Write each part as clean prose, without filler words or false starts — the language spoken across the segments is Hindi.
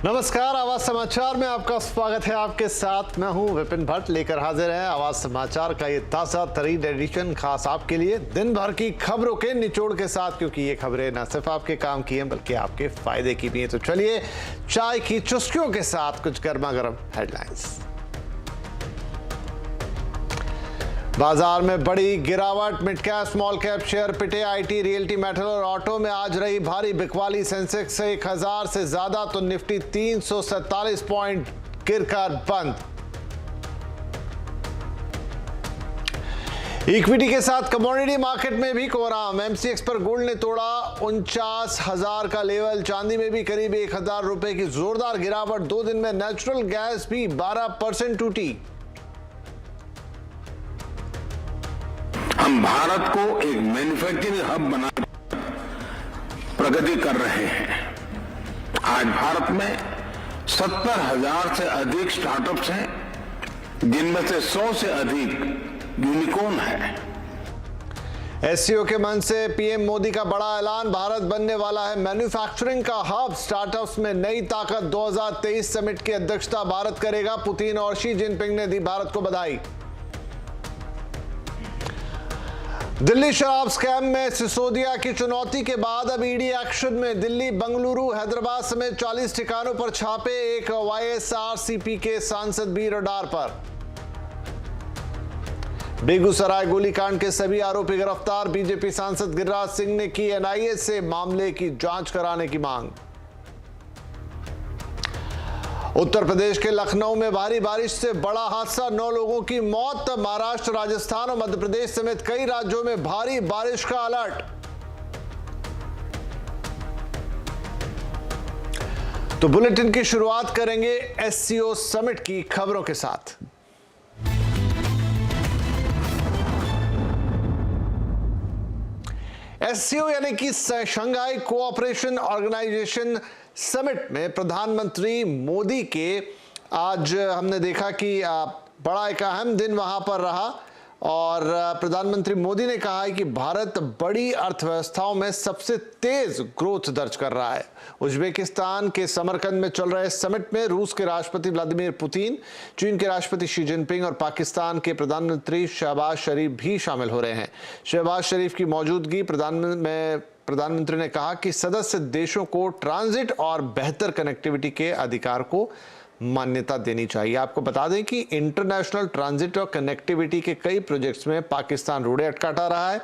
नमस्कार, आवाज समाचार में आपका स्वागत है। आपके साथ मैं हूं विपिन भट्ट, लेकर हाजिर है आवाज समाचार का ये ताजा तरीन एडिशन, खास आपके लिए दिन भर की खबरों के निचोड़ के साथ, क्योंकि ये खबरें न सिर्फ आपके काम की हैं बल्कि आपके फायदे की भी हैं। तो चलिए चाय की चुस्कियों के साथ कुछ गर्मा गर्म हेडलाइंस। बाजार में बड़ी गिरावट, mid cap small cap share पिटे। आईटी, रियल्टी, मेटल और ऑटो में आज रही भारी बिकवाली। सेंसेक्स से 1000 से ज्यादा तो निफ्टी 347 पॉइंट गिरकर बंद। इक्विटी के साथ कमोडिटी मार्केट में भी कोहराम। एमसीएक्स पर गोल्ड ने तोड़ा 49,000 का लेवल। चांदी में भी करीब 1,000 रुपए की जोरदार गिरावट। 2 दिन में नेचुरल गैस भी 12% टूटी। हम भारत को एक मैन्युफैक्चरिंग हब बना प्रगति कर रहे हैं। आज भारत में 70,000 से अधिक स्टार्टअप्स हैं, जिनमें से 100 से अधिक यूनिकॉर्न है। एससीओ के मंच से पीएम मोदी का बड़ा ऐलान। भारत बनने वाला है मैन्युफैक्चरिंग का हब। स्टार्टअप्स में नई ताकत। 2023 समिट की अध्यक्षता भारत करेगा। पुतिन और शी जिनपिंग ने दी भारत को बधाई। दिल्ली शराब स्कैम में सिसोदिया की चुनौती के बाद अब ईडी एक्शन में। दिल्ली, बंगलुरु, हैदराबाद समेत 40 ठिकानों पर छापे। एक वाईएसआरसीपी के सांसद भी रडार पर। बेगूसराय गोलीकांड के सभी आरोपी गिरफ्तार। बीजेपी सांसद गिरिराज सिंह ने की एनआईए से मामले की जांच कराने की मांग। उत्तर प्रदेश के लखनऊ में भारी बारिश से बड़ा हादसा, 9 लोगों की मौत। महाराष्ट्र, राजस्थान और मध्य प्रदेश समेत कई राज्यों में भारी बारिश का अलर्ट। तो बुलेटिन की शुरुआत करेंगे एससीओ समिट की खबरों के साथ। एससीओ यानी कि शंघाई कोऑपरेशन ऑर्गेनाइजेशन समिट में प्रधानमंत्री मोदी के आज हमने देखा कि बड़ा एक अहम दिन वहां पर रहा और प्रधानमंत्री मोदी ने कहा है कि भारत बड़ी अर्थव्यवस्थाओं में सबसे तेज ग्रोथ दर्ज कर रहा है। उज्बेकिस्तान के समरकंद में चल रहे समिट में रूस के राष्ट्रपति व्लादिमीर पुतिन, चीन के राष्ट्रपति शी जिनपिंग और पाकिस्तान के प्रधानमंत्री शहबाज शरीफ भी शामिल हो रहे हैं। शहबाज शरीफ की मौजूदगी प्रधानमंत्री ने कहा कि सदस्य देशों को ट्रांजिट और बेहतर कनेक्टिविटी के अधिकार को मान्यता देनी चाहिए। आपको बता दें कि इंटरनेशनल ट्रांजिट और कनेक्टिविटी के कई प्रोजेक्ट्स में पाकिस्तान रोड़े अटकाता रहा है।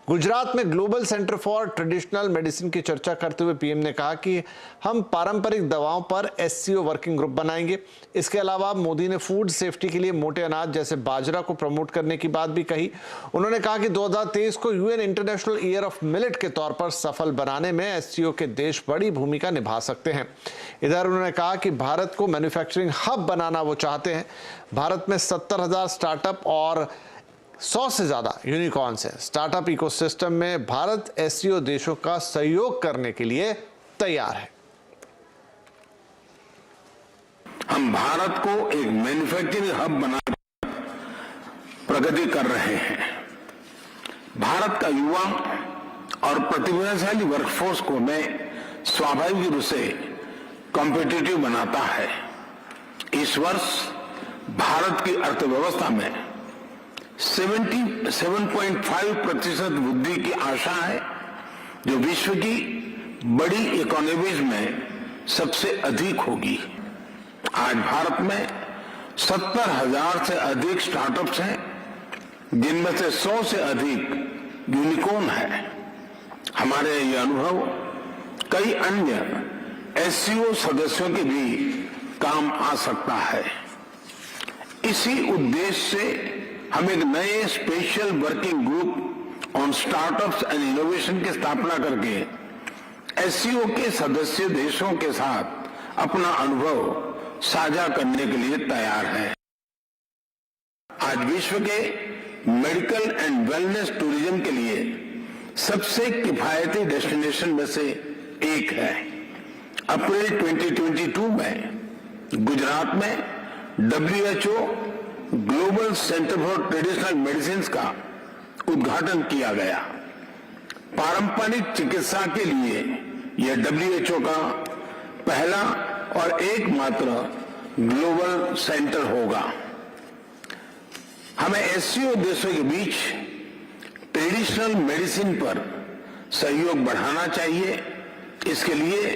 गुजरात में global centre for traditional medicine की चर्चा करते हुए पीएम ने कहा कि हम पारंपरिक दवाओं पर एससीओ वर्किंग ग्रुप बनाएंगे। इसके अलावा मोदी ने फूड सेफ्टी के लिए मोटे अनाज जैसे बाजरा को प्रमोट करने की बात भी कही। उन्होंने कहा कि 2023 को UN international year of millet के तौर पर सफल बनाने में एससीओ के देश बड़ी भूमिका निभा सकते हैं। इधर उन्होंने कहा कि भारत को मैन्युफैक्चरिंग हब बनाना वो चाहते हैं। भारत में 70,000 स्टार्टअप और 100 से ज्यादा यूनिकॉर्न्स हैं। स्टार्टअप इकोसिस्टम में भारत एससीओ देशों का सहयोग करने के लिए तैयार है। हम भारत को एक मैन्युफैक्चरिंग हब बना प्रगति कर रहे हैं। भारत का युवा और प्रतिभाशाली वर्कफोर्स को मैं स्वाभाविक रूप से कॉम्पिटिटिव बनाता है। इस वर्ष भारत की अर्थव्यवस्था में 7.5% वृद्धि की आशा है, जो विश्व की बड़ी इकोनॉमीज में सबसे अधिक होगी। आज भारत में 70,000 से अधिक स्टार्टअप्स हैं, जिनमें से 100 से अधिक यूनिकॉर्न है। हमारे ये अनुभव कई अन्य एससीओ सदस्यों के भी काम आ सकता है। इसी उद्देश्य से हम एक नए special working group on startups and innovation की स्थापना करके एससीओ के सदस्य देशों के साथ अपना अनुभव साझा करने के लिए तैयार है। आज विश्व के मेडिकल एंड वेलनेस टूरिज्म के लिए सबसे किफायती डेस्टिनेशन में से एक है। अप्रैल 2022 में गुजरात में WHO global centre for traditional medicine का उद्घाटन किया गया। पारंपरिक चिकित्सा के लिए यह WHO का पहला और एकमात्र ग्लोबल सेंटर होगा। हमें एससीओ देशों के बीच ट्रेडिशनल मेडिसिन पर सहयोग बढ़ाना चाहिए। इसके लिए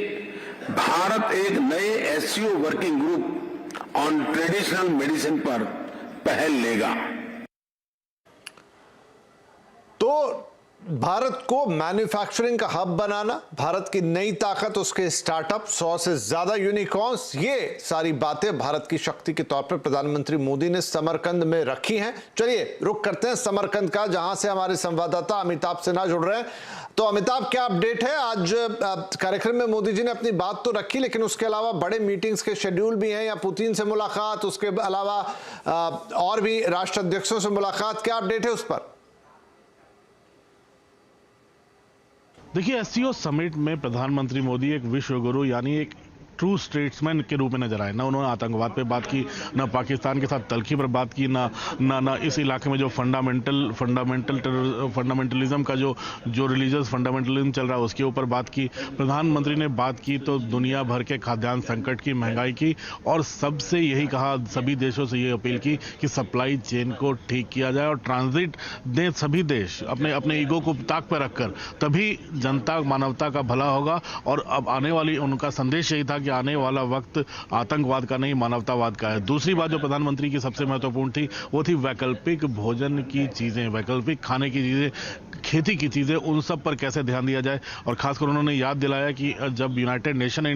भारत एक नए SCO working group on traditional medicine पर पहल लेगा। तो भारत को मैन्युफैक्चरिंग का हब बनाना, भारत की नई ताकत, उसके स्टार्टअप, 100 से ज्यादा यूनिकॉर्न्स, ये सारी बातें भारत की शक्ति के तौर पर प्रधानमंत्री मोदी ने समरकंद में रखी हैं। चलिए रुक करते हैं समरकंद का, जहां से हमारे संवाददाता अमिताभ सिन्हा जुड़ रहे हैं। तो अमिताभ, क्या अपडेट है? आज कार्यक्रम में मोदी जी ने अपनी बात तो रखी, लेकिन उसके अलावा बड़े मीटिंग्स के शेड्यूल भी हैं, या पुतिन से मुलाकात, उसके अलावा और भी राष्ट्राध्यक्षों से मुलाकात, क्या अपडेट है उस पर? देखिए, एससीओ समिट में प्रधानमंत्री मोदी एक विश्व गुरु यानी एक ट्रू स्टेट्समैन के रूप में नजर आए। ना उन्होंने आतंकवाद पे बात की, ना पाकिस्तान के साथ तलखी पर बात की, ना इस इलाके में जो फंडामेंटलिज्म का जो रिलीजियस फंडामेंटलिज्म चल रहा है उसके ऊपर बात की। प्रधानमंत्री ने बात की तो दुनिया भर के खाद्यान्न संकट की, महंगाई की, और सबसे यही कहा, सभी देशों से ये अपील की कि सप्लाई चेन को ठीक किया जाए और ट्रांजिट दें सभी देश अपने ईगो को ताक पर रखकर, तभी जनता मानवता का भला होगा। और अब आने वाली उनका संदेश यही था कि आने वाला वक्त आतंकवाद का नहीं, मानवतावाद का है। दूसरी बात जो प्रधानमंत्री की सबसे महत्वपूर्ण थी वो थी वैकल्पिक भोजन की चीजें, वैकल्पिक खाने की चीजें, खेती की चीजें, उन सब पर कैसे ध्यान दिया जाए। और खासकर उन्होंने याद दिलाया कि जब यूनाइटेड नेशन ने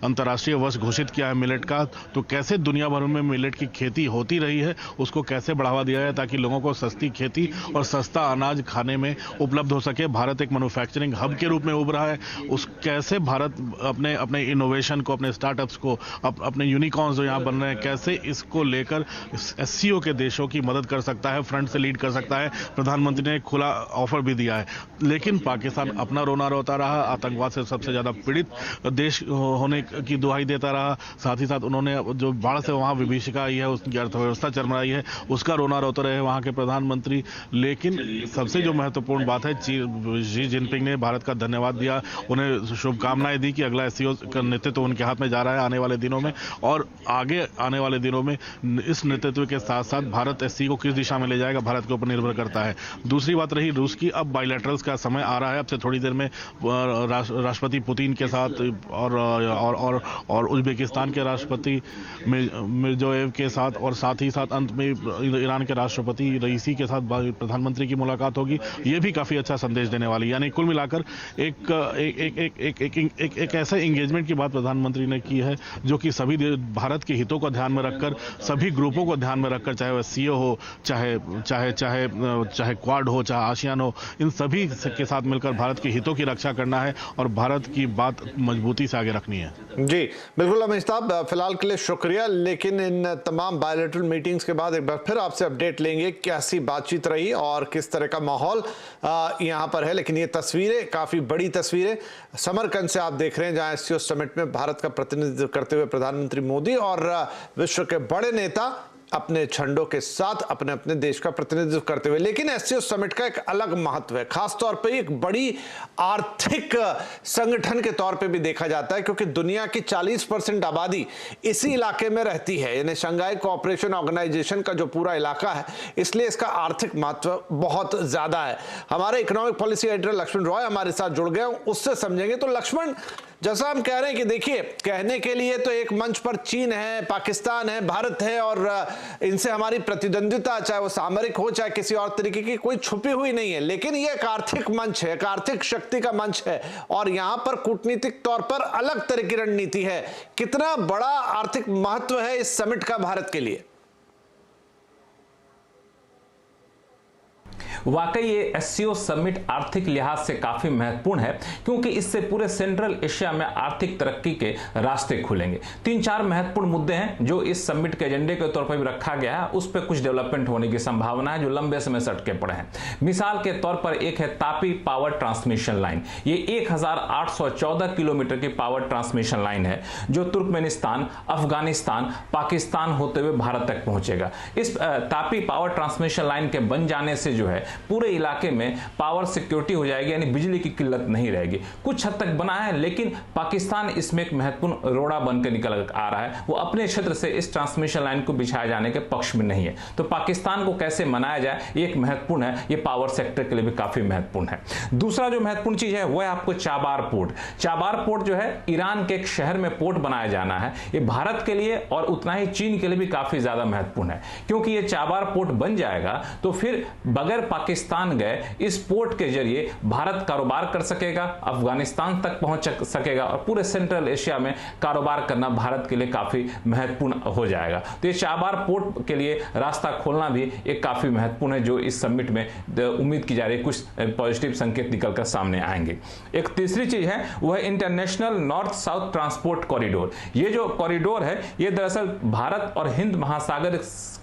अंतर्राष्ट्रीय वर्ष घोषित किया है मिलेट का, तो कैसे दुनिया भर में मिलेट की खेती होती रही है, उसको कैसे बढ़ावा दिया जाए ताकि लोगों को सस्ती खेती और सस्ता अनाज खाने में उपलब्ध हो सके। भारत एक मैन्युफैक्चरिंग हब के रूप में उभरा है, उस कैसे भारत अपने इनोवेशन को, अपने स्टार्टअप्स को, अपने यूनिकॉर्न्स जो यहां बन रहे हैं, कैसे इसको लेकर एससीओ के देशों की मदद कर सकता है, फ्रंट से लीड कर सकता है। प्रधानमंत्री ने एक खुला ऑफर भी दिया है। लेकिन पाकिस्तान अपना रोना रोता रहा, आतंकवाद से सबसे ज्यादा पीड़ित देश होने की दुहाई देता रहा। साथ ही साथ उन्होंने जो बाढ़ से वहां विभीषिका आई है, उसकी अर्थव्यवस्था चरमराई है, उसका रोना रोते रहे वहां के प्रधानमंत्री। लेकिन सबसे जो महत्वपूर्ण बात है, शी जिनपिंग ने भारत का धन्यवाद दिया, उन्हें शुभकामनाएं दी कि अगला एससीओ का नेतृत्व तो उनके हाथ में जा रहा है आने वाले दिनों में, और आगे आने वाले दिनों में इस नेतृत्व के साथ साथ भारत एससीओ को किस दिशा में ले जाएगा, भारत के ऊपर निर्भर करता है। दूसरी बात रही रूस की, अब बायलैटरल्स का समय आ रहा है। अब से थोड़ी देर में राष्ट्रपति पुतिन के साथ और उज्बेकिस्तान के राष्ट्रपति मिर्जोएव के साथ, और साथ ही साथ अंत में ईरान के राष्ट्रपति रईसी के साथ प्रधानमंत्री की मुलाकात होगी। ये भी काफी अच्छा संदेश देने वाली, यानी कुल मिलाकर एक ऐसा एंगेजमेंट की बात प्रधानमंत्री ने की है जो कि सभी भारत के हितों को ध्यान में रखकर, सभी ग्रुपों को ध्यान में रखकर, चाहे वह सीओ हो, चाहे क्वाड हो, चाहे आसियान हो, इन सभी के साथ मिलकर भारत के हितों की रक्षा करना है और भारत की बात मजबूती से आगे रखनी है। जी बिल्कुल अमिताभ, फिलहाल के लिए शुक्रिया। लेकिन इन तमाम बायलैटरल मीटिंग्स के बाद एक बार फिर आपसे अपडेट लेंगे, कैसी बातचीत रही और किस तरह का माहौल यहाँ पर है। लेकिन ये तस्वीरें, काफी बड़ी तस्वीरें समरकंद से आप देख रहे हैं, जहां एससीओ समिट में भारत का प्रतिनिधित्व करते हुए प्रधानमंत्री मोदी और विश्व के बड़े नेता अपने झंडों के साथ अपने अपने देश का प्रतिनिधित्व करते हुए। लेकिन एससीओ समिट का एक अलग महत्व है, खासतौर पे एक बड़ी आर्थिक संगठन के तौर पे भी देखा जाता है, क्योंकि दुनिया की 40% आबादी इसी इलाके में रहती है, यानी शंघाई कोऑपरेशन ऑर्गेनाइजेशन का जो पूरा इलाका है, इसलिए इसका आर्थिक महत्व बहुत ज्यादा है। हमारे economic policy editor Lakshman Roy हमारे साथ जुड़ गए, उससे समझेंगे। तो लक्ष्मण, जैसा हम कह रहे हैं कि देखिए, कहने के लिए तो एक मंच पर चीन है, पाकिस्तान है, भारत है, और इनसे हमारी प्रतिद्वंदिता, चाहे वो सामरिक हो चाहे किसी और तरीके की, कोई छुपी हुई नहीं है। लेकिन ये एक आर्थिक मंच है, एक आर्थिक शक्ति का मंच है, और यहां पर कूटनीतिक तौर पर अलग तरह की रणनीति है। कितना बड़ा आर्थिक महत्व है इस समिट का भारत के लिए? वाकई ये एससीओ समिट आर्थिक लिहाज से काफी महत्वपूर्ण है, क्योंकि इससे पूरे सेंट्रल एशिया में आर्थिक तरक्की के रास्ते खुलेंगे। 3-4 महत्वपूर्ण मुद्दे हैं जो इस समिट के एजेंडे के तौर पर भी रखा गया है, उस पर कुछ डेवलपमेंट होने की संभावना है जो लंबे समय से अटके पड़े हैं। मिसाल के तौर पर एक है तापी पावर ट्रांसमिशन लाइन। ये 1814 किलोमीटर की पावर ट्रांसमिशन लाइन है जो तुर्कमेनिस्तान, अफगानिस्तान, पाकिस्तान होते हुए भारत तक पहुंचेगा। इस तापी पावर ट्रांसमिशन लाइन के बन जाने से जो है पूरे इलाके में पावर सिक्योरिटी हो जाएगी, यानी बिजली की किल्लत नहीं रहेगी। कुछ हद तक बना है, लेकिन पाकिस्तान इसमें एक महत्वपूर्ण रोड़ा बनकर निकल आ रहा है। वो अपने क्षेत्र से इस ट्रांसमिशन लाइन को बिछाए जाने के पक्ष में नहीं है। तो पाकिस्तान को कैसे मनाया जाए, ये एक महत्वपूर्ण है, ये पावर सेक्टर के लिए भी काफी महत्वपूर्ण है। दूसरा जो महत्वपूर्ण चीज है वो है आपको चाबार पोर्ट। चाबार पोर्ट जो है ईरान के एक शहर में पोर्ट बनाया जाना है। ये भारत के लिए और उतना ही चीन के लिए भी काफी ज्यादा महत्वपूर्ण है, क्योंकि ये चाबार पोर्ट बन जाएगा तो फिर बगैर पाकिस्तान गए इस पोर्ट के जरिए भारत कारोबार कर सकेगा, अफगानिस्तान तक पहुंच सकेगा और पूरे सेंट्रल एशिया में कारोबार करना भारत के लिए काफी महत्वपूर्ण हो जाएगा। तो ये चाबार पोर्ट के लिए रास्ता खोलना भी एक काफी महत्वपूर्ण है, जो इस समिट में उम्मीद की जा रही है कुछ पॉजिटिव संकेत निकलकर सामने आएंगे। एक तीसरी चीज है वह international north south transport corridor. ये जो कॉरिडोर है ये दरअसल भारत और हिंद महासागर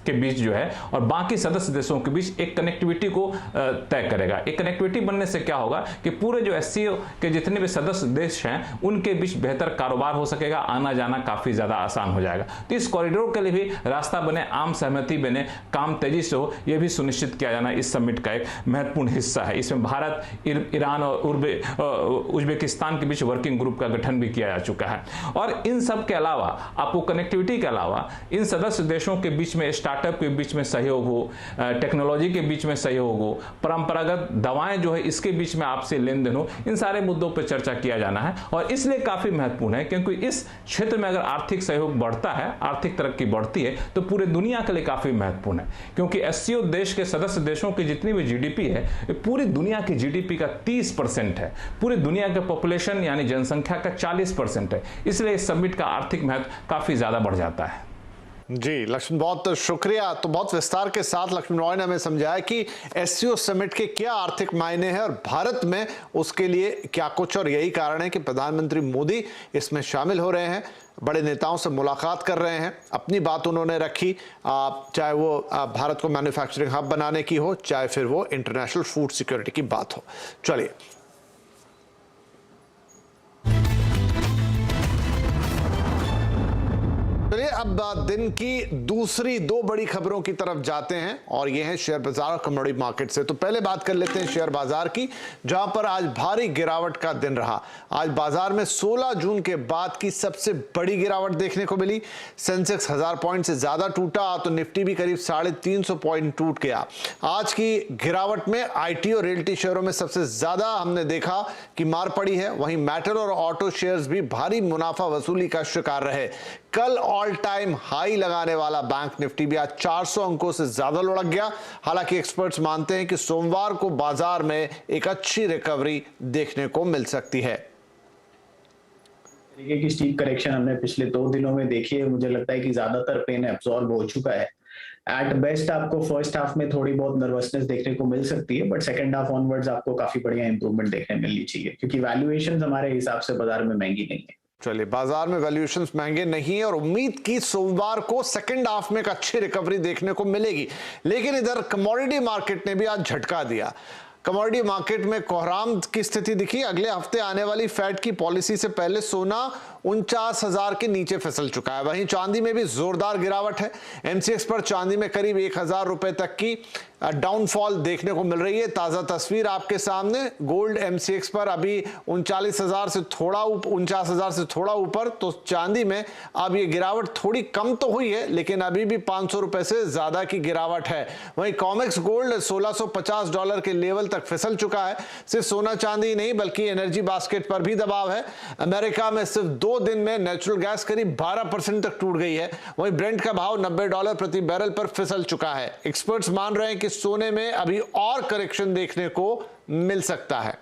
के बीच जो है और बाकी सदस्य देशों के बीच एक कनेक्टिविटी को तय करेगा। एक कनेक्टिविटी बनने से क्या होगा कि पूरे जो एससीओ के जितने भी सदस्य देश हैं उनके बीच बेहतर कारोबार हो सकेगा, आना जाना काफी ज्यादा आसान हो जाएगा। तो इस कॉरिडोर के लिए भी रास्ता बने, आम सहमति बने, काम तेजी से हो, यह भी सुनिश्चित किया जाना इस समिट का एक महत्वपूर्ण हिस्सा है। इसमें भारत, ईरान और उज्बेकिस्तान के बीच वर्किंग ग्रुप का गठन भी किया जा चुका है। और इन सब के अलावा आपको कनेक्टिविटी के अलावा इन सदस्य देशों के बीच में स्टार्टअप के बीच में सहयोग हो, टेक्नोलॉजी के बीच में सहयोग हो, परंपरागत दवाएं जो है इसके बीच में आपसे लेन देन हो, इन सारे मुद्दों पर चर्चा किया जाना है। और इसलिए काफी महत्वपूर्ण है क्योंकि इस क्षेत्र में अगर आर्थिक सहयोग बढ़ता है, आर्थिक तरक्की बढ़ती है तो पूरे दुनिया के लिए काफी महत्वपूर्ण है, क्योंकि एससीओ देश के सदस्य देशों की जितनी भी जीडीपी है पूरी दुनिया की जीडीपी का 30% है, पूरी दुनिया के पॉपुलेशन यानी जनसंख्या का 40% है। इसलिए इस समिट का आर्थिक महत्व काफी ज्यादा बढ़ जाता है। जी लक्ष्मण, बहुत शुक्रिया। तो बहुत विस्तार के साथ लक्ष्मण रॉय ने हमें समझाया कि एससीओ समिट के क्या आर्थिक मायने हैं और भारत में उसके लिए क्या कुछ, और यही कारण है कि प्रधानमंत्री मोदी इसमें शामिल हो रहे हैं, बड़े नेताओं से मुलाकात कर रहे हैं, अपनी बात उन्होंने रखी, चाहे वो भारत को मैन्युफैक्चरिंग हब बनाने की हो, चाहे फिर वो इंटरनेशनल फूड सिक्योरिटी की बात हो। चलिए अब दिन की दूसरी दो बड़ी खबरों की तरफ जाते हैं और ये है शेयर बाजार और कमोडिटी मार्केट से। तो पहले बात कर लेते हैं शेयर बाजार की, जहां पर आज भारी गिरावट का दिन रहा। आज बाजार में 16 जून के बाद की सबसे बड़ी गिरावट देखने को मिली। सेंसेक्स 1000 पॉइंट से ज्यादा टूटा तो निफ्टी भी करीब 350 पॉइंट टूट गया। आज की गिरावट में आईटी और रियल्टी शेयरों में सबसे ज्यादा हमने देखा कि मार पड़ी है। वहीं मेटल और ऑटो शेयर्स भी भारी मुनाफा वसूली का शिकार रहे। कल ऑल टाइम हाई लगाने वाला बैंक निफ्टी भी आज 400 अंकों से ज्यादा लुढ़क गया। हालांकि एक्सपर्ट्स मानते हैं कि सोमवार को बाजार में एक अच्छी रिकवरी देखने को मिल सकती है। तरीके की स्टीप करेक्शन हमने पिछले 2 दिनों में देखी है। मुझे लगता है कि ज्यादातर पेन एब्जॉर्ब हो चुका है। एट बेस्ट आपको फर्स्ट हाफ में थोड़ी बहुत नर्वसनेस देखने को मिल सकती है, बट सेकंड हाफ ऑनवर्ड्स आपको काफी बढ़िया इंप्रूवमेंट देखने मिलनी चाहिए, क्योंकि वैल्यूएशंस हमारे हिसाब से बाजार में महंगी नहीं है। चलिए, बाजार में वैल्यूएशंस महंगे नहीं है और उम्मीद की सोमवार को सेकंड हाफ में एक अच्छी रिकवरी देखने को मिलेगी। लेकिन इधर कमोडिटी मार्केट ने भी आज झटका दिया। कमोडिटी मार्केट में कोहराम की स्थिति दिखी। अगले हफ्ते आने वाली फेड की पॉलिसी से पहले सोना 49,000 के नीचे फिसल चुका है। वहीं चांदी में भी जोरदार गिरावट है। एमसीएक्स पर चांदी में करीब 1,000 रुपए तक की डाउनफॉल देखने को मिल रही है। ताजा तस्वीर आपके सामने। गोल्ड एमसीएक्स पर अभी 49,000 से थोड़ा 49,000 से थोड़ा ऊपर, तो चांदी में अब ये गिरावट थोड़ी कम तो हुई है, लेकिन अभी भी 500 रुपए से ज्यादा की गिरावट है। वहीं कॉमेक्स गोल्ड $1,650 के लेवल तक फिसल चुका है। सिर्फ सोना चांदी नहीं बल्कि एनर्जी बास्केट पर भी दबाव है। अमेरिका में सिर्फ 2 दिन में नेचुरल गैस करीब 12% तक टूट गई है। वहीं ब्रेंट का भाव $90 प्रति बैरल पर फिसल चुका है। एक्सपर्ट्स मान रहे हैं कि सोने में अभी और करेक्शन देखने को मिल सकता है।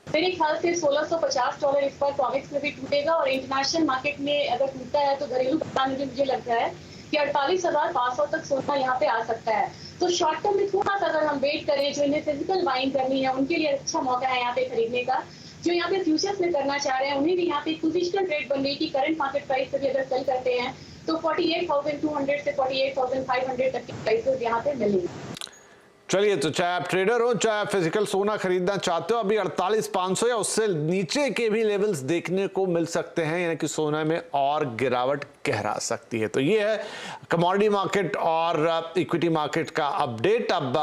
मेरे ख्याल से $1,650 इस बार कॉमेक्स में भी टूटेगा और इंटरनेशनल मार्केट में अगर टूटता है तो घरेलू बाजार में मुझे लगता है कि 48,500 तक सोना यहाँ पे आ सकता है। तो शॉर्ट टर्म में थोड़ा सा अगर हम वेट करें, जो इन्हें फिजिकल बाइंग करनी है उनके लिए अच्छा मौका है यहाँ पे खरीदने का। जो यहाँ पे फ्यूचर्स में करना चाह रहे हैं उन्हें भी यहाँ पे पोजिशनल ट्रेड बन रही है कि करंट मार्केट प्राइस से भी अगर सेल करते हैं तो 48,200 से 48,500 तक की प्राइसेस यहाँ पे मिलेंगी। चलिए, तो चाहे आप ट्रेडर हो, चाहे आप फिजिकल सोना खरीदना चाहते हो, अभी 48,500 या उससे नीचे के भी लेवल्स देखने को मिल सकते हैं, यानी कि सोना में और गिरावट गहरा सकती है। तो ये है कमोडिटी मार्केट और इक्विटी मार्केट का अपडेट। अब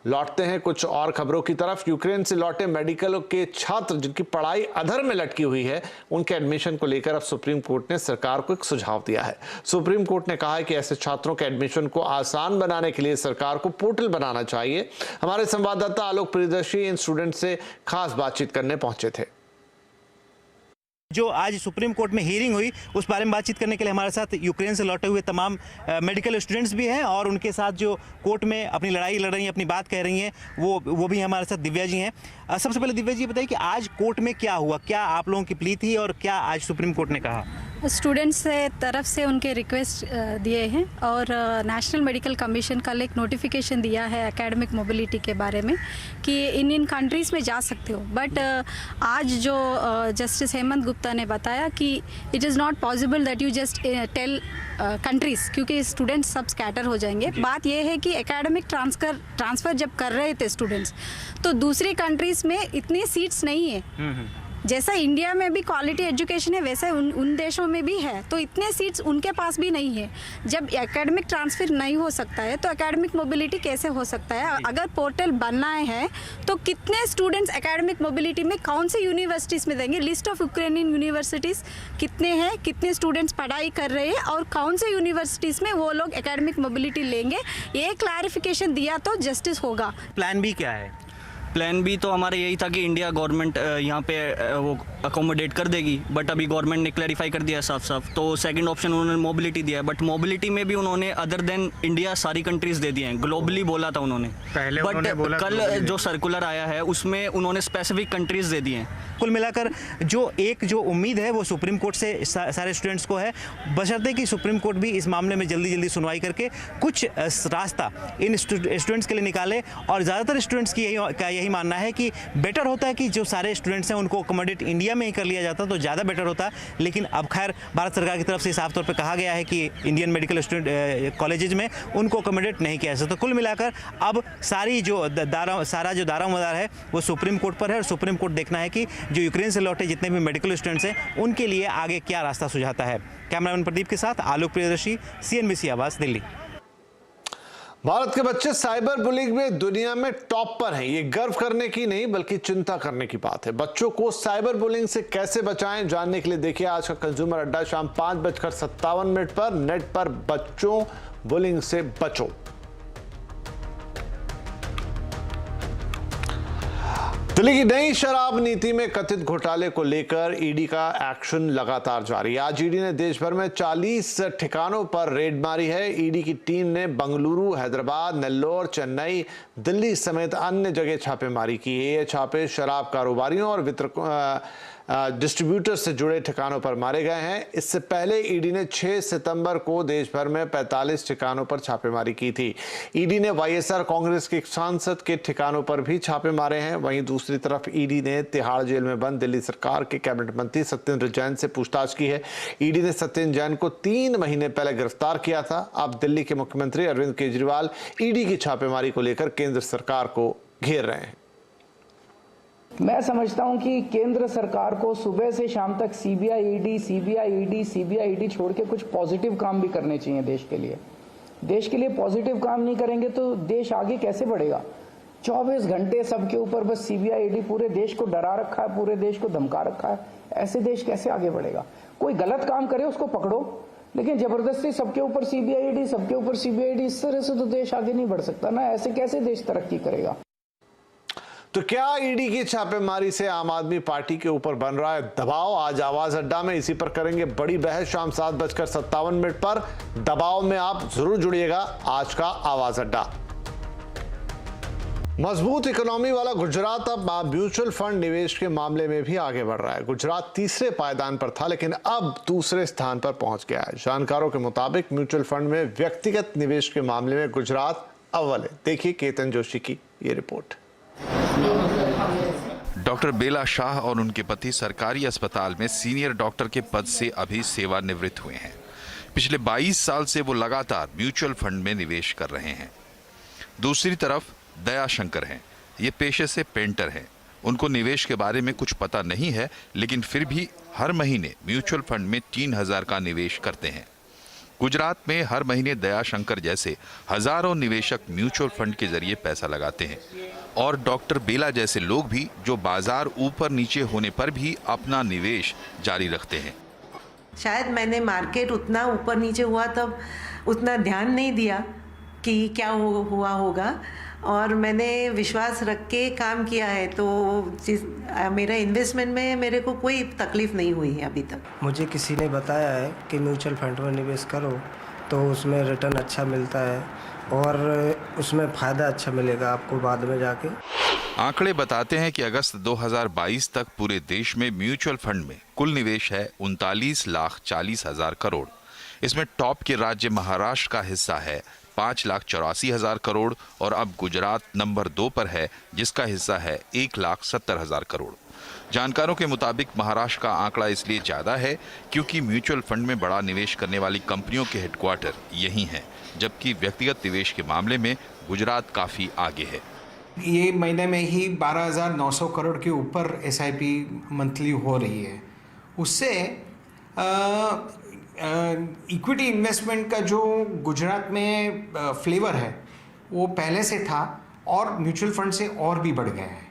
लौटते हैं कुछ और खबरों की तरफ। यूक्रेन से लौटे मेडिकल के छात्र जिनकी पढ़ाई अधर में लटकी हुई है, उनके एडमिशन को लेकर अब सुप्रीम कोर्ट ने सरकार को एक सुझाव दिया है। सुप्रीम कोर्ट ने कहा है कि ऐसे छात्रों के एडमिशन को आसान बनाने के लिए सरकार को पोर्टल बनाना चाहिए। हमारे संवाददाता आलोक प्रियदर्शी इन स्टूडेंट से खास बातचीत करने पहुंचे थे। जो आज सुप्रीम कोर्ट में हियरिंग हुई, उस बारे में बातचीत करने के लिए हमारे साथ यूक्रेन से लौटे हुए तमाम मेडिकल स्टूडेंट्स भी हैं और उनके साथ जो कोर्ट में अपनी लड़ाई लड़ रही हैं, अपनी बात कह रही हैं, वो भी हमारे साथ दिव्या जी हैं। सबसे पहले दिव्या जी बताइए कि आज कोर्ट में क्या हुआ, क्या आप लोगों की प्ली थी और क्या आज सुप्रीम कोर्ट ने कहा? स्टूडेंट्स से तरफ से उनके रिक्वेस्ट दिए हैं और नेशनल मेडिकल कमीशन कल एक नोटिफिकेशन दिया है एकेडमिक मोबिलिटी के बारे में कि इन कंट्रीज़ में जा सकते हो। बट आज जो जस्टिस हेमंत गुप्ता ने बताया कि it is not possible that you just tell countries, क्योंकि स्टूडेंट्स सब स्कैटर हो जाएंगे। बात यह है कि एकेडमिक ट्रांसफ़र जब कर रहे थे स्टूडेंट्स, तो दूसरी कंट्रीज़ में इतनी सीट्स नहीं है। जैसा इंडिया में भी क्वालिटी एजुकेशन है, वैसे उन देशों में भी है, तो इतने सीट्स उनके पास भी नहीं है। जब एकेडमिक ट्रांसफ़र नहीं हो सकता है तो एकेडमिक मोबिलिटी कैसे हो सकता है? अगर पोर्टल बनना है तो कितने स्टूडेंट्स एकेडमिक मोबिलिटी में कौन से यूनिवर्सिटीज़ में देंगे? लिस्ट ऑफ यूक्रेनियन यूनिवर्सिटीज़ कितने हैं, कितने स्टूडेंट्स पढ़ाई कर रहे हैं और कौन से यूनिवर्सिटीज़ में वो लोग एकेडमिक मोबिलिटी लेंगे, ये क्लैरिफिकेशन दिया तो जस्टिस होगा। प्लान बी क्या है? प्लान बी तो हमारा यही था कि इंडिया गवर्नमेंट यहाँ पे वो अकोमोडेट कर देगी, बट अभी गवर्नमेंट ने क्लैरिफाई कर दिया साफ साफ। तो सेकंड ऑप्शन उन्होंने मोबिलिटी दिया है, बट मोबिलिटी में भी उन्होंने अदर देन इंडिया सारी कंट्रीज़ दे दिए हैं। ग्लोबली बोला था उन्होंने, बट कल जो सर्कुलर आया है उसमें उन्होंने स्पेसिफिक कंट्रीज़ दे दिए हैं। कुल मिलाकर जो उम्मीद है वो सुप्रीम कोर्ट से सारे स्टूडेंट्स को है, बशर्ते कि सुप्रीम कोर्ट भी इस मामले में जल्दी सुनवाई करके कुछ रास्ता इन स्टूडेंट्स के लिए निकाले। और ज़्यादातर स्टूडेंट्स की यही मानना है कि बेटर होता है कि जो सारे स्टूडेंट्स हैं उनको अकोमोडेट इंडिया में ही कर लिया जाता तो ज़्यादा बेटर होता। लेकिन अब खैर भारत सरकार की तरफ से साफ तौर पे कहा गया है कि इंडियन मेडिकल स्टूडेंट कॉलेजेस में उनको अकोमोडेट नहीं किया जा सकता। तो कुल मिलाकर अब सारा जो दारोमदार है वो सुप्रीम कोर्ट पर है और सुप्रीम कोर्ट देखना है कि जो यूक्रेन से लौटे जितने भी मेडिकल स्टूडेंट्स हैं उनके लिए आगे क्या रास्ता सुझाता है। कैमरामैन प्रदीप के साथ आलोक प्रियदर्शी, CNBC आवाज़, दिल्ली। भारत के बच्चे साइबर बुलिंग में दुनिया में टॉप पर हैं। ये गर्व करने की नहीं बल्कि चिंता करने की बात है। बच्चों को साइबर बुलिंग से कैसे बचाएं, जानने के लिए देखिए आज का कंज्यूमर अड्डा शाम 5:57 पर। नेट पर बच्चों, बुलिंग से बचो। दिल्ली की नई शराब नीति में कथित घोटाले को लेकर ईडी का एक्शन लगातार जारी है। आज ईडी ने देश भर में 40 ठिकानों पर रेड मारी है। ईडी की टीम ने बंगलुरु, हैदराबाद, नेल्लोर, चेन्नई, दिल्ली समेत अन्य जगह छापेमारी की है। ये छापे शराब कारोबारियों और वितरकों, डिस्ट्रीब्यूटर से जुड़े ठिकानों पर मारे गए हैं। इससे पहले ईडी ने 6 सितंबर को देश भर में 45 ठिकानों पर छापेमारी की थी। ईडी ने वाईएसआर कांग्रेस के एक सांसद के ठिकानों पर भी छापे मारे हैं। वहीं दूसरी तरफ ईडी ने तिहाड़ जेल में बंद दिल्ली सरकार के कैबिनेट मंत्री सत्येंद्र जैन से पूछताछ की है। ईडी ने सत्येंद्र जैन को 3 महीने पहले गिरफ्तार किया था। अब दिल्ली के मुख्यमंत्री अरविंद केजरीवाल ईडी की छापेमारी को लेकर केंद्र सरकार को घेर रहे हैं। मैं समझता हूं कि केंद्र सरकार को सुबह से शाम तक सीबीआई ईडी छोड़ के कुछ पॉजिटिव काम भी करने चाहिए देश के लिए। देश के लिए पॉजिटिव काम नहीं करेंगे तो देश आगे कैसे बढ़ेगा? 24 घंटे सबके ऊपर बस सीबीआई ईडी पूरे देश को डरा रखा है, पूरे देश को धमका रखा है। ऐसे देश कैसे आगे बढ़ेगा? कोई गलत काम करे उसको पकड़ो, लेकिन जबरदस्ती सबके ऊपर सीबीआई ईडी, इस तरह से तो देश आगे नहीं बढ़ सकता ना। ऐसे कैसे देश तरक्की करेगा? तो क्या ईडी की छापेमारी से आम आदमी पार्टी के ऊपर बन रहा है दबाव? आज आवाज अड्डा में इसी पर करेंगे बड़ी बहस। शाम 7:57 पर दबाव में आप जरूर जुड़िएगा। आज का आवाज अड्डा। मजबूत इकोनॉमी वाला गुजरात अब म्यूचुअल फंड निवेश के मामले में भी आगे बढ़ रहा है। गुजरात तीसरे पायदान पर था लेकिन अब दूसरे स्थान पर पहुंच गया है। जानकारों के मुताबिक म्यूचुअल फंड में व्यक्तिगत निवेश के मामले में गुजरात अव्वल है। देखिए केतन जोशी की ये रिपोर्ट। डॉक्टर बेला शाह और उनके पति सरकारी अस्पताल में सीनियर डॉक्टर के पद से अभी सेवानिवृत्त हुए हैं। पिछले 22 साल से वो लगातार म्यूचुअल फंड में निवेश कर रहे हैं। दूसरी तरफ दया शंकर हैं। ये पेशे से पेंटर हैं। उनको निवेश के बारे में कुछ पता नहीं है, लेकिन फिर भी हर महीने म्यूचुअल फंड में 3000 का निवेश करते हैं। गुजरात में हर महीने दया शंकर जैसे हजारों निवेशक म्यूचुअल फंड के जरिए पैसा लगाते हैं और डॉक्टर बेला जैसे लोग भी जो बाजार ऊपर नीचे होने पर भी अपना निवेश जारी रखते हैं। शायद मैंने मार्केट उतना ऊपर नीचे हुआ तब उतना ध्यान नहीं दिया कि क्या हुआ होगा, और मैंने विश्वास रख के काम किया है, तो मेरा इन्वेस्टमेंट में मेरे को कोई तकलीफ नहीं हुई है अभी तक। मुझे किसी ने बताया है कि म्यूचुअल फंड में निवेश करो तो उसमें रिटर्न अच्छा मिलता है और उसमें फ़ायदा अच्छा मिलेगा आपको बाद में जाके। आंकड़े बताते हैं कि अगस्त 2022 तक पूरे देश में म्यूचुअल फंड में कुल निवेश है 39,40,000 करोड़। इसमें टॉप के राज्य महाराष्ट्र का हिस्सा है 5,84,000 करोड़ और अब गुजरात नंबर 2 पर है जिसका हिस्सा है 1,70,000 करोड़। जानकारों के मुताबिक महाराष्ट्र का आंकड़ा इसलिए ज्यादा है क्योंकि म्यूचुअल फंड में बड़ा निवेश करने वाली कंपनियों के हेडक्वार्टर यहीं हैं, जबकि व्यक्तिगत निवेश के मामले में गुजरात काफी आगे है। ये महीने में ही 12,900 करोड़ के ऊपर SIP मंथली हो रही है। उससे इक्विटी इन्वेस्टमेंट का जो गुजरात में फ्लेवर है वो पहले से था और म्यूचुअल फंड से और भी बढ़ गया है।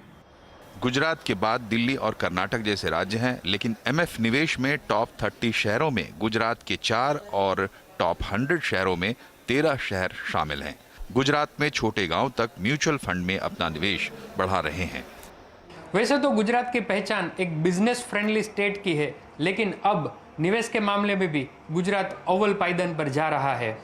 गुजरात के बाद दिल्ली और कर्नाटक जैसे राज्य हैं, लेकिन MF निवेश में टॉप 30 शहरों में गुजरात के 4 और टॉप 100 शहरों में 13 शहर शामिल हैं। गुजरात में छोटे गांव तक म्यूचुअल फंड में अपना निवेश बढ़ा रहे हैं। वैसे तो गुजरात की पहचान एक बिजनेस फ्रेंडली स्टेट की है, लेकिन अब निवेश के मामले में भी गुजरात अव्वल पायदान पर जा रहा है।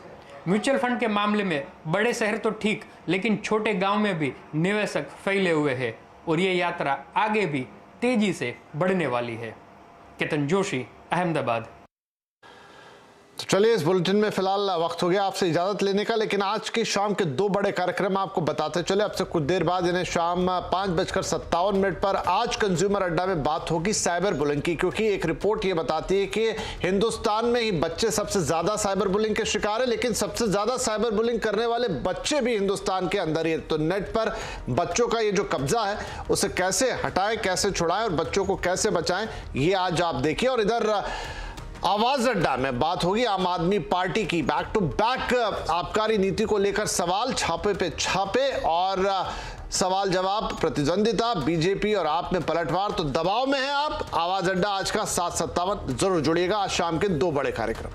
म्यूचुअल फंड के मामले में बड़े शहर तो ठीक, लेकिन छोटे गांव में भी निवेशक फैले हुए हैं और ये यात्रा आगे भी तेजी से बढ़ने वाली है। केतन जोशी, अहमदाबाद। तो चलिए, इस बुलेटिन में फिलहाल वक्त हो गया आपसे इजाजत लेने का, लेकिन आज की शाम के 2 बड़े कार्यक्रम आपको बताते चले। अब से कुछ देर बाद यानी शाम 5:57 पर आज कंज्यूमर अड्डा में बात होगी साइबर बुलिंग की, क्योंकि एक रिपोर्ट ये बताती है कि हिंदुस्तान में ही बच्चे सबसे ज्यादा साइबर बुलिंग के शिकार है, लेकिन सबसे ज्यादा साइबर बुलिंग करने वाले बच्चे भी हिंदुस्तान के अंदर ही है। तो नेट पर बच्चों का ये जो कब्जा है उसे कैसे हटाएं, कैसे छुड़ाएं और बच्चों को कैसे बचाएं, ये आज आप देखिए। और इधर आवाज अड्डा में बात होगी आम आदमी पार्टी की। बैक टू बैक आबकारी नीति को लेकर सवाल, छापे पे छापे और सवाल जवाब, प्रतिद्वंदिता, बीजेपी और आप में पलटवार। तो दबाव में है आप। आवाज अड्डा आज का 7:57 जरूर जुड़िएगा आज शाम के 2 बड़े कार्यक्रम।